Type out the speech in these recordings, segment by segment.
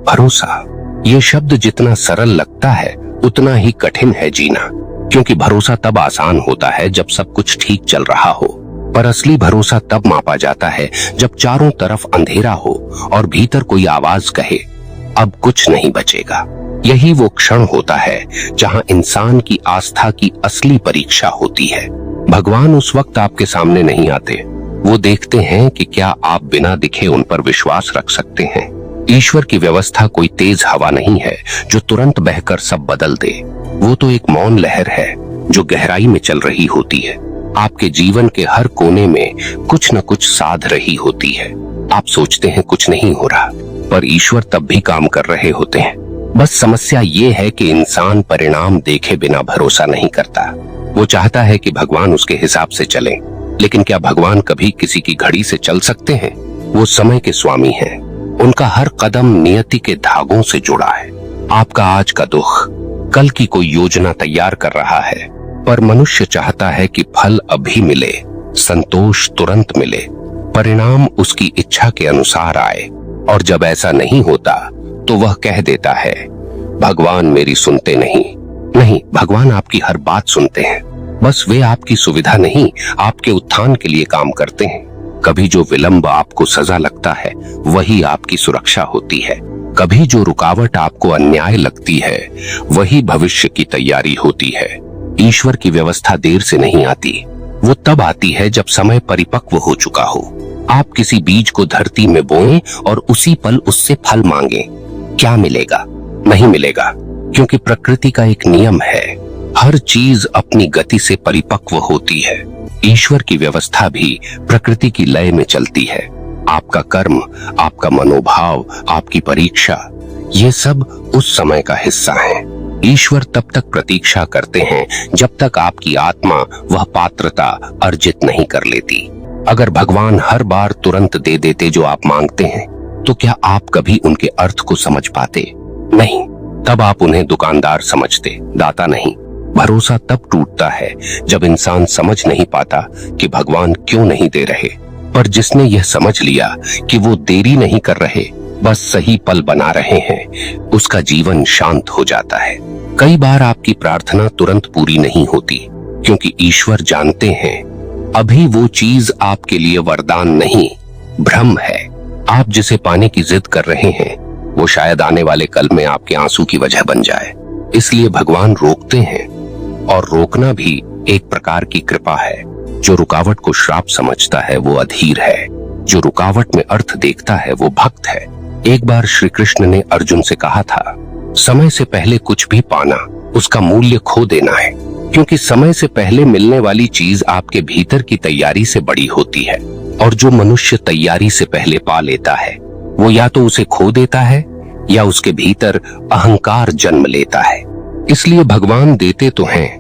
भरोसा, ये शब्द जितना सरल लगता है उतना ही कठिन है जीना, क्योंकि भरोसा तब आसान होता है जब सब कुछ ठीक चल रहा हो, पर असली भरोसा तब मापा जाता है जब चारों तरफ अंधेरा हो और भीतर कोई आवाज कहे अब कुछ नहीं बचेगा। यही वो क्षण होता है जहां इंसान की आस्था की असली परीक्षा होती है। भगवान उस वक्त आपके सामने नहीं आते, वो देखते हैं कि क्या आप बिना दिखे उन पर विश्वास रख सकते हैं। ईश्वर की व्यवस्था कोई तेज हवा नहीं है जो तुरंत बहकर सब बदल दे। वो तो एक मौन लहर है जो गहराई में चल रही होती है, आपके जीवन के हर कोने में कुछ न कुछ साध रही होती है। आप सोचते हैं कुछ नहीं हो रहा, पर ईश्वर तब भी काम कर रहे होते हैं। बस समस्या ये है कि इंसान परिणाम देखे बिना भरोसा नहीं करता। वो चाहता है कि भगवान उसके हिसाब से चले, लेकिन क्या भगवान कभी किसी की घड़ी से चल सकते हैं? वो समय के स्वामी हैं, उनका हर कदम नियति के धागों से जुड़ा है। आपका आज का दुख कल की कोई योजना तैयार कर रहा है, पर मनुष्य चाहता है कि फल अभी मिले, संतोष तुरंत मिले, परिणाम उसकी इच्छा के अनुसार आए। और जब ऐसा नहीं होता तो वह कह देता है भगवान मेरी सुनते नहीं। नहीं, भगवान आपकी हर बात सुनते हैं, बस वे आपकी सुविधा नहीं आपके उत्थान के लिए काम करते हैं। कभी जो विलंब आपको सजा लगता है वही आपकी सुरक्षा होती है, कभी जो रुकावट आपको अन्याय लगती है वही भविष्य की तैयारी होती है। ईश्वर की व्यवस्था देर से नहीं आती, वो तब आती है जब समय परिपक्व हो चुका हो। आप किसी बीज को धरती में बोएं और उसी पल उससे फल मांगें, क्या मिलेगा? नहीं मिलेगा, क्योंकि प्रकृति का एक नियम है, हर चीज अपनी गति से परिपक्व होती है। ईश्वर की व्यवस्था भी प्रकृति की लय में चलती है। आपका कर्म, आपका मनोभाव, आपकी परीक्षा, ये सब उस समय का हिस्सा है। ईश्वर तब तक प्रतीक्षा करते हैं जब तक आपकी आत्मा वह पात्रता अर्जित नहीं कर लेती। अगर भगवान हर बार तुरंत दे देते जो आप मांगते हैं, तो क्या आप कभी उनके अर्थ को समझ पाते? नहीं, तब आप उन्हें दुकानदार समझते, दाता नहीं। भरोसा तब टूटता है जब इंसान समझ नहीं पाता कि भगवान क्यों नहीं दे रहे, पर जिसने यह समझ लिया कि वो देरी नहीं कर रहे, बस सही पल बना रहे हैं, उसका जीवन शांत हो जाता है। कई बार आपकी प्रार्थना तुरंत पूरी नहीं होती, क्योंकि ईश्वर जानते हैं अभी वो चीज आपके लिए वरदान नहीं, भ्रम है। आप जिसे पाने की जिद कर रहे हैं वो शायद आने वाले कल में आपके आंसू की वजह बन जाए। इसलिए भगवान रोकते हैं, और रोकना भी एक प्रकार की कृपा है। जो रुकावट को श्राप समझता है वो अधीर है, जो रुकावट में अर्थ देखता है वो भक्त है। एक बार श्री कृष्ण ने अर्जुन से कहा था, समय से पहले कुछ भी पाना उसका मूल्य खो देना है, क्योंकि समय से पहले मिलने वाली चीज आपके भीतर की तैयारी से बड़ी होती है, और जो मनुष्य तैयारी से पहले पा लेता है वो या तो उसे खो देता है या उसके भीतर अहंकार जन्म लेता है। इसलिए भगवान देते तो हैं,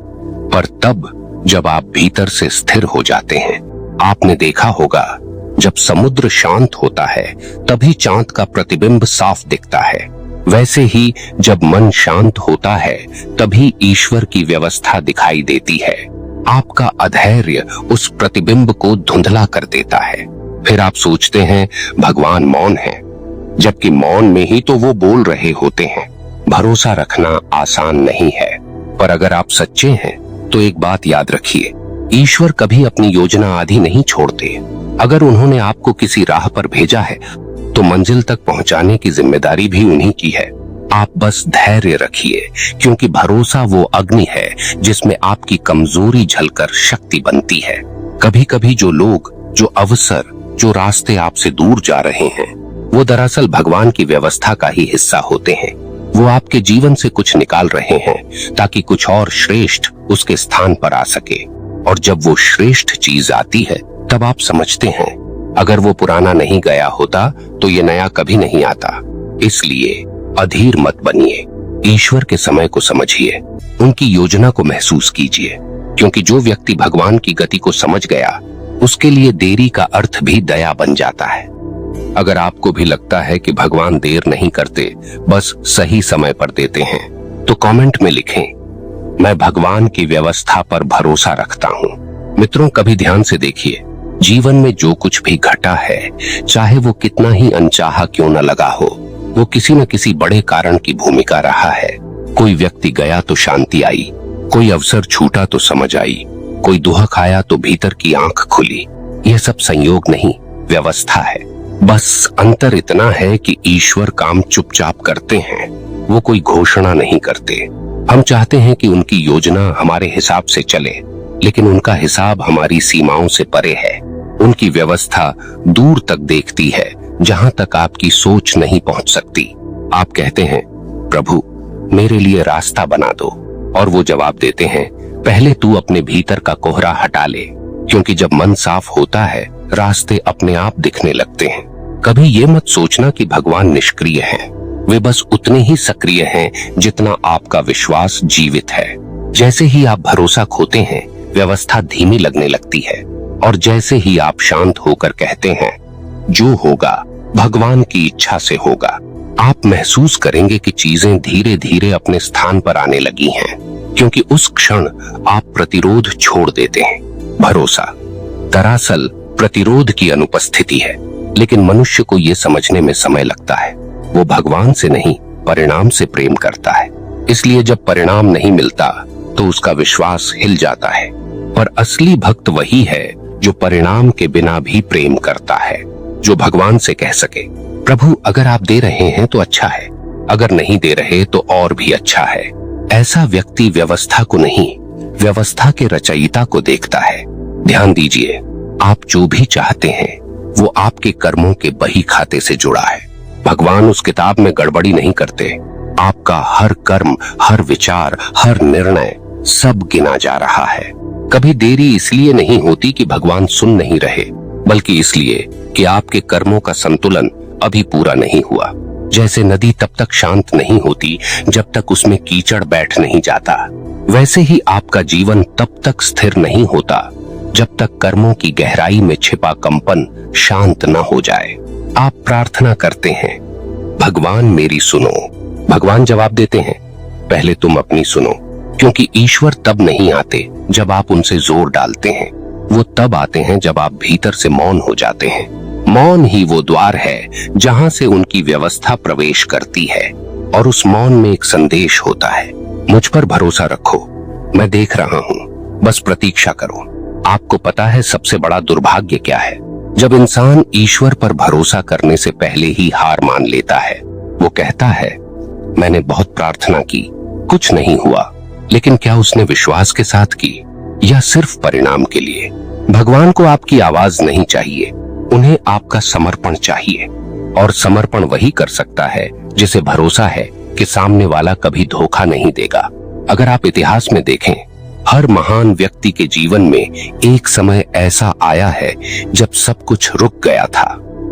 पर तब जब आप भीतर से स्थिर हो जाते हैं। आपने देखा होगा जब समुद्र शांत होता है तभी चांद का प्रतिबिंब साफ दिखता है, वैसे ही जब मन शांत होता है तभी ईश्वर की व्यवस्था दिखाई देती है। आपका अधैर्य उस प्रतिबिंब को धुंधला कर देता है। फिर आप सोचते हैं भगवान मौन है, जबकि मौन में ही तो वो बोल रहे होते हैं। भरोसा रखना आसान नहीं है, पर अगर आप सच्चे हैं तो एक बात याद रखिए, ईश्वर कभी अपनी योजना आधी नहीं छोड़ते। अगर उन्होंने आपको किसी राह पर भेजा है तो मंजिल तक पहुंचाने की जिम्मेदारी भी उन्हीं की है। आप बस धैर्य रखिए, क्योंकि भरोसा वो अग्नि है जिसमें आपकी कमजोरी झलकर शक्ति बनती है। कभी कभी जो लोग, जो अवसर, जो रास्ते आपसे दूर जा रहे हैं वो दरअसल भगवान की व्यवस्था का ही हिस्सा होते हैं। वो आपके जीवन से कुछ निकाल रहे हैं ताकि कुछ और श्रेष्ठ उसके स्थान पर आ सके। और जब वो श्रेष्ठ चीज आती है तब आप समझते हैं अगर वो पुराना नहीं गया होता तो ये नया कभी नहीं आता। इसलिए अधीर मत बनिए, ईश्वर के समय को समझिए, उनकी योजना को महसूस कीजिए, क्योंकि जो व्यक्ति भगवान की गति को समझ गया उसके लिए देरी का अर्थ भी दया बन जाता है। अगर आपको भी लगता है कि भगवान देर नहीं करते, बस सही समय पर देते हैं, तो कमेंट में लिखें, मैं भगवान की व्यवस्था पर भरोसा रखता हूँ। मित्रों, कभी ध्यान से देखिए, जीवन में जो कुछ भी घटा है, चाहे वो कितना ही अनचाहा क्यों न लगा हो, वो किसी न किसी बड़े कारण की भूमिका रहा है। कोई व्यक्ति गया तो शांति आई, कोई अवसर छूटा तो समझ आई, कोई दुहक आया तो भीतर की आंख खुली। यह सब संयोग नहीं, व्यवस्था है। बस अंतर इतना है कि ईश्वर काम चुपचाप करते हैं, वो कोई घोषणा नहीं करते। हम चाहते हैं कि उनकी योजना हमारे हिसाब से चले, लेकिन उनका हिसाब हमारी सीमाओं से परे है। उनकी व्यवस्था दूर तक देखती है, जहां तक आपकी सोच नहीं पहुंच सकती। आप कहते हैं, प्रभु मेरे लिए रास्ता बना दो, और वो जवाब देते हैं, पहले तू अपने भीतर का कोहरा हटा ले, क्योंकि जब मन साफ होता है रास्ते अपने आप दिखने लगते हैं। कभी ये मत सोचना कि भगवान निष्क्रिय हैं, वे बस उतने ही सक्रिय हैं जितना आपका विश्वास जीवित है। जैसे ही आप भरोसा खोते हैं, व्यवस्था धीमी लगने लगती है, और जैसे ही आप शांत होकर कहते हैं, जो होगा भगवान की इच्छा से होगा, आप महसूस करेंगे कि चीजें धीरे धीरे अपने स्थान पर आने लगी हैं, क्योंकि उस क्षण आप प्रतिरोध छोड़ देते हैं। भरोसा दरअसल प्रतिरोध की अनुपस्थिति है, लेकिन मनुष्य को यह समझने में समय लगता है। वो भगवान से नहीं, परिणाम से प्रेम करता है, इसलिए जब परिणाम नहीं मिलता तो उसका विश्वास हिल जाता है। पर असली भक्त वही है जो परिणाम के बिना भी प्रेम करता है, जो भगवान से कह सके, प्रभु अगर आप दे रहे हैं तो अच्छा है, अगर नहीं दे रहे तो और भी अच्छा है। ऐसा व्यक्ति व्यवस्था को नहीं, व्यवस्था के रचयिता को देखता है। ध्यान दीजिए, आप जो भी चाहते हैं वो आपके कर्मों के बही खाते से जुड़ा है। भगवान उस किताब में गड़बड़ी नहीं करते। आपका हर कर्म, हर विचार, हर निर्णय सब गिना जा रहा है। कभी देरी इसलिए नहीं होती कि भगवान सुन नहीं रहे, बल्कि इसलिए कि आपके कर्मों का संतुलन अभी पूरा नहीं हुआ। जैसे नदी तब तक शांत नहीं होती जब तक उसमें कीचड़ बैठ नहीं जाता, वैसे ही आपका जीवन तब तक स्थिर नहीं होता जब तक कर्मों की गहराई में छिपा कंपन शांत न हो जाए। आप प्रार्थना करते हैं, भगवान मेरी सुनो। भगवान जवाब देते हैं, पहले तुम अपनी सुनो, क्योंकि ईश्वर तब नहीं आते जब आप उनसे जोर डालते हैं, वो तब आते हैं जब आप भीतर से मौन हो जाते हैं। मौन ही वो द्वार है जहां से उनकी व्यवस्था प्रवेश करती है, और उस मौन में एक संदेश होता है, मुझ पर भरोसा रखो, मैं देख रहा हूं, बस प्रतीक्षा करो। आपको पता है सबसे बड़ा दुर्भाग्य क्या है? जब इंसान ईश्वर पर भरोसा करने से पहले ही हार मान लेता है। वो कहता है, मैंने बहुत प्रार्थना की, कुछ नहीं हुआ। लेकिन क्या उसने विश्वास के साथ की, या सिर्फ परिणाम के लिए? भगवान को आपकी आवाज नहीं चाहिए, उन्हें आपका समर्पण चाहिए। और समर्पण वही कर सकता है जिसे भरोसा है कि सामने वाला कभी धोखा नहीं देगा। अगर आप इतिहास में देखें, हर महान व्यक्ति के जीवन में एक समय ऐसा आया है जब सब कुछ रुक गया था।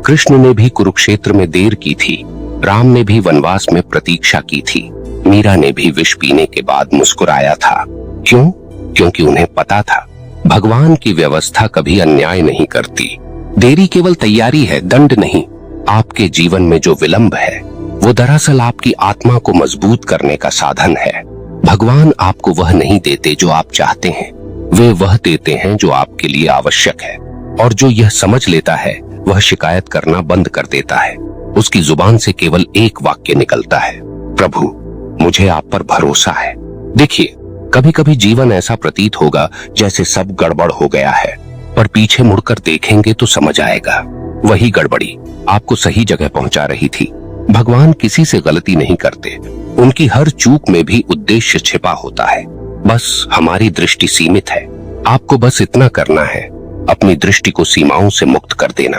कृष्ण ने भी कुरुक्षेत्र में देर की थी, राम ने भी वनवास में प्रतीक्षा की थी, मीरा ने भी विष पीने के बाद मुस्कुराया था। क्यों? क्योंकि उन्हें पता था भगवान की व्यवस्था कभी अन्याय नहीं करती। देरी केवल तैयारी है, दंड नहीं। आपके जीवन में जो विलंब है वो दरअसल आपकी आत्मा को मजबूत करने का साधन है। भगवान आपको वह नहीं देते जो आप चाहते हैं, वे वह देते हैं जो आपके लिए आवश्यक है। और जो यह समझ लेता है वह शिकायत करना बंद कर देता है। उसकी जुबान से केवल एक वाक्य निकलता है, प्रभु मुझे आप पर भरोसा है। देखिए, कभी कभी जीवन ऐसा प्रतीत होगा जैसे सब गड़बड़ हो गया है, पर पीछे मुड़कर देखेंगे तो समझ आएगा वही गड़बड़ी आपको सही जगह पहुंचा रही थी। भगवान किसी से गलती नहीं करते, उनकी हर चूक में भी उद्देश्य छिपा होता है। बस हमारी दृष्टि सीमित है। आपको बस इतना करना है, अपनी दृष्टि को सीमाओं से मुक्त कर देना,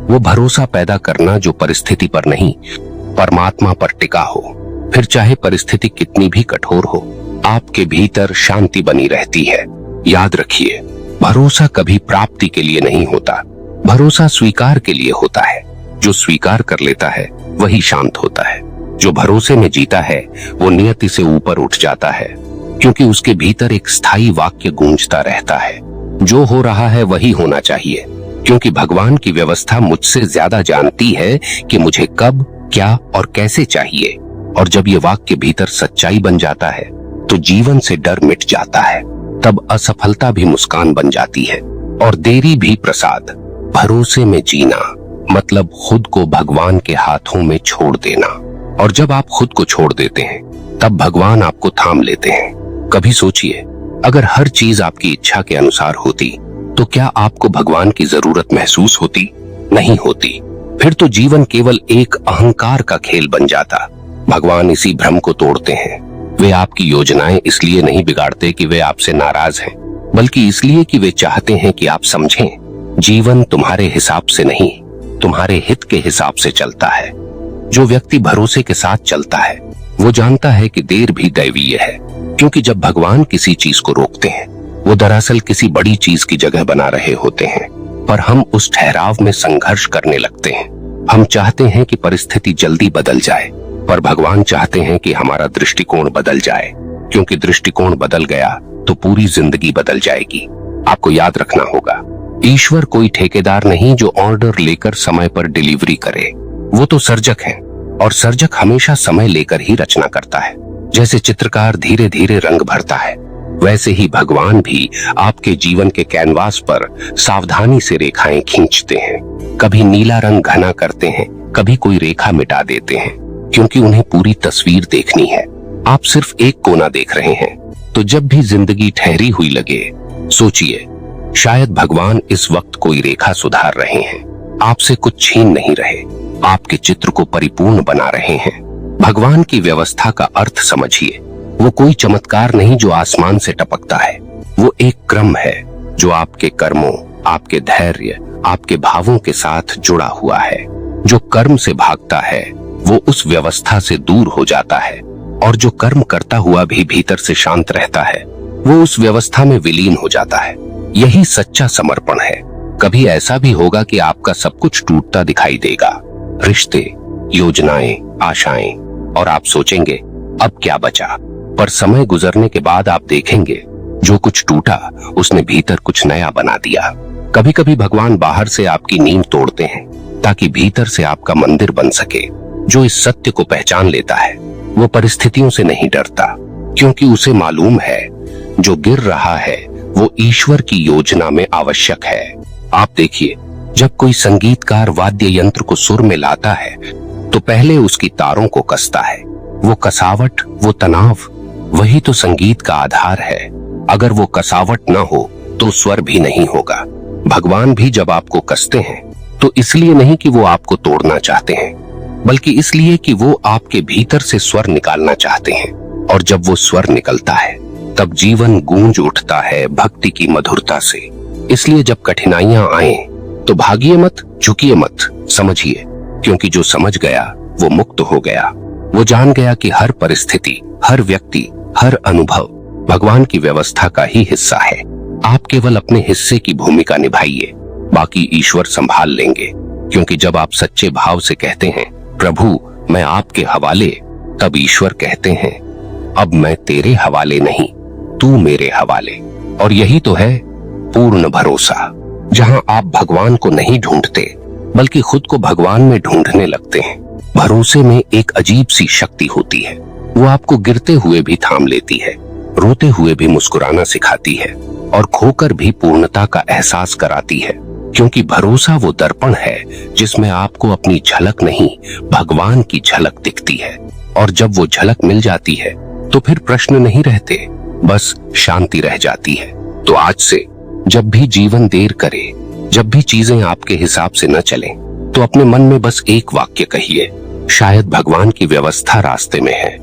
वो भरोसा पैदा करना जो परिस्थिति पर नहीं, परमात्मा पर टिका हो। फिर चाहे परिस्थिति कितनी भी कठोर हो, आपके भीतर शांति बनी रहती है। याद रखिए, भरोसा कभी प्राप्ति के लिए नहीं होता, भरोसा स्वीकार के लिए होता है। जो स्वीकार कर लेता है वही शांत होता है। जो भरोसे में जीता है वो नियति से ऊपर उठ जाता है, क्योंकि उसके भीतर एक स्थायी वाक्य गूंजता रहता है, जो हो रहा है वही होना चाहिए। क्योंकि भगवान की व्यवस्था मुझसे ज्यादा जानती है कि मुझे कब, क्या और कैसे चाहिए। और जब ये वाक्य भीतर सच्चाई बन जाता है तो जीवन से डर मिट जाता है। तब असफलता भी मुस्कान बन जाती है और देरी भी प्रसाद। भरोसे में जीना मतलब खुद को भगवान के हाथों में छोड़ देना। और जब आप खुद को छोड़ देते हैं तब भगवान आपको थाम लेते हैं। कभी सोचिए, अगर हर चीज आपकी इच्छा के अनुसार होती तो क्या आपको भगवान की जरूरत महसूस होती? नहीं होती। फिर तो जीवन केवल एक अहंकार का खेल बन जाता। भगवान इसी भ्रम को तोड़ते हैं। वे आपकी योजनाएं इसलिए नहीं बिगाड़ते कि वे आपसे नाराज हैं, बल्कि इसलिए कि वे चाहते हैं कि आप समझें, जीवन तुम्हारे हिसाब से नहीं, तुम्हारे हित के हिसाब से चलता है। जो व्यक्ति भरोसे के साथ चलता है वो जानता है कि देर भी दैवीय है, क्योंकि जब भगवान किसी चीज को रोकते हैं वो दरअसल किसी बड़ी चीज की जगह बना रहे होते हैं। पर हम उस ठहराव में संघर्ष करने लगते हैं। हम चाहते हैं कि परिस्थिति जल्दी बदल जाए, पर भगवान चाहते हैं कि हमारा दृष्टिकोण बदल जाए, क्योंकि दृष्टिकोण बदल गया तो पूरी जिंदगी बदल जाएगी। आपको याद रखना होगा, ईश्वर कोई ठेकेदार नहीं जो ऑर्डर लेकर समय पर डिलीवरी करे। वो तो सर्जक है, और सर्जक हमेशा समय लेकर ही रचना करता है। जैसे चित्रकार धीरे धीरे रंग भरता है, वैसे ही भगवान भी आपके जीवन के कैनवास पर सावधानी से रेखाएं खींचते हैं। कभी नीला रंग घना करते हैं, कभी कोई रेखा मिटा देते हैं, क्योंकि उन्हें पूरी तस्वीर देखनी है। आप सिर्फ एक कोना देख रहे हैं। तो जब भी जिंदगी ठहरी हुई लगे, सोचिए, शायद भगवान इस वक्त कोई रेखा सुधार रहे हैं। आपसे कुछ छीन नहीं रहे, आपके चित्र को परिपूर्ण बना रहे हैं। भगवान की व्यवस्था का अर्थ समझिए। वो कोई चमत्कार नहीं जो आसमान से टपकता है। वो एक क्रम है जो आपके कर्मों, आपके धैर्य, आपके भावों के साथ जुड़ा हुआ है। जो कर्म से भागता है वो उस व्यवस्था से दूर हो जाता है, और जो कर्म करता हुआ भी भीतर से शांत रहता है वो उस व्यवस्था में विलीन हो जाता है। यही सच्चा समर्पण है। कभी ऐसा भी होगा कि आपका सब कुछ टूटता दिखाई देगा, रिश्ते, योजनाएं, आशाएं, और आप सोचेंगे अब क्या बचा। पर समय गुजरने के बाद आप देखेंगे जो कुछ टूटा उसने भीतर कुछ नया बना दिया। कभी कभी भगवान बाहर से आपकी नींव तोड़ते हैं ताकि भीतर से आपका मंदिर बन सके। जो इस सत्य को पहचान लेता है वो परिस्थितियों से नहीं डरता, क्योंकि उसे मालूम है जो गिर रहा है वो ईश्वर की योजना में आवश्यक है। आप देखिए, जब कोई संगीतकार वाद्य यंत्र को सुर में लाता है तो पहले उसकी तारों को कसता है। वो कसावट, वो तनाव, वही तो संगीत का आधार है। अगर वो कसावट न हो तो स्वर भी नहीं होगा। भगवान भी जब आपको कसते हैं तो इसलिए नहीं कि वो आपको तोड़ना चाहते हैं, बल्कि इसलिए कि वो आपके भीतर से स्वर निकालना चाहते हैं। और जब वो स्वर निकलता है तब जीवन गूंज उठता है भक्ति की मधुरता से। इसलिए जब कठिनाइयां आए तो भागिए मत, झुकिए मत, समझिए, क्योंकि जो समझ गया वो मुक्त हो गया। वो जान गया कि हर परिस्थिति, हर व्यक्ति, हर अनुभव भगवान की व्यवस्था का ही हिस्सा है। आप केवल अपने हिस्से की भूमिका निभाइए, बाकी ईश्वर संभाल लेंगे। क्योंकि जब आप सच्चे भाव से कहते हैं प्रभु मैं आपके हवाले, तब ईश्वर कहते हैं अब मैं तेरे हवाले नहीं, तू मेरे हवाले। और यही तो है पूर्ण भरोसा, जहां आप भगवान को नहीं ढूंढते बल्कि खुद को भगवान में ढूंढने लगते हैं। भरोसे में एक अजीब सी शक्ति होती है। वो आपको गिरते हुए भी थाम लेती है, रोते हुए भी मुस्कुराना सिखाती है, और खोकर भी पूर्णता का एहसास कराती है। क्योंकि भरोसा वो दर्पण है जिसमें आपको अपनी झलक नहीं, भगवान की झलक दिखती है। और जब वो झलक मिल जाती है तो फिर प्रश्न नहीं रहते, बस शांति रह जाती है। तो आज से जब भी जीवन देर करे, जब भी चीजें आपके हिसाब से न चलें, तो अपने मन में बस एक वाक्य कहिए, शायद भगवान की व्यवस्था रास्ते में है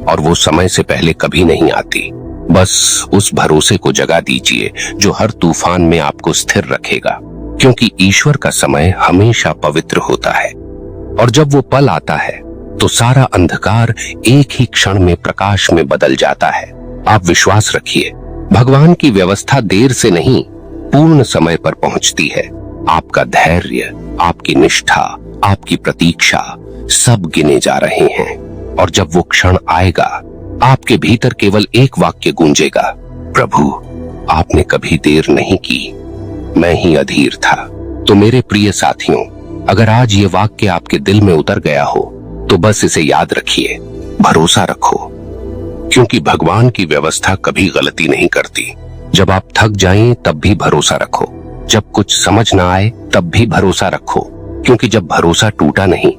और वो समय से पहले कभी नहीं आती। बस उस भरोसे को जगा दीजिए जो हर तूफान में आपको स्थिर रखेगा, क्योंकि ईश्वर का समय हमेशा पवित्र होता है। और जब वो पल आता है तो सारा अंधकार एक ही क्षण में प्रकाश में बदल जाता है। आप विश्वास रखिए, भगवान की व्यवस्था देर से नहीं, पूर्ण समय पर पहुंचती है। आपका धैर्य, आपकी निष्ठा, आपकी प्रतीक्षा सब गिने जा रहे हैं। और जब वो क्षण आएगा, आपके भीतर केवल एक वाक्य गूंजेगा, प्रभु आपने कभी देर नहीं की, मैं ही अधीर था। तो मेरे प्रिय साथियों, अगर आज ये वाक्य आपके दिल में उतर गया हो तो बस इसे याद रखिए, भरोसा रखो, क्योंकि भगवान की व्यवस्था कभी गलती नहीं करती। जब आप थक जाएं तब भी भरोसा रखो, जब कुछ समझ ना आए तब भी भरोसा रखो, क्योंकि जब भरोसा टूटा नहीं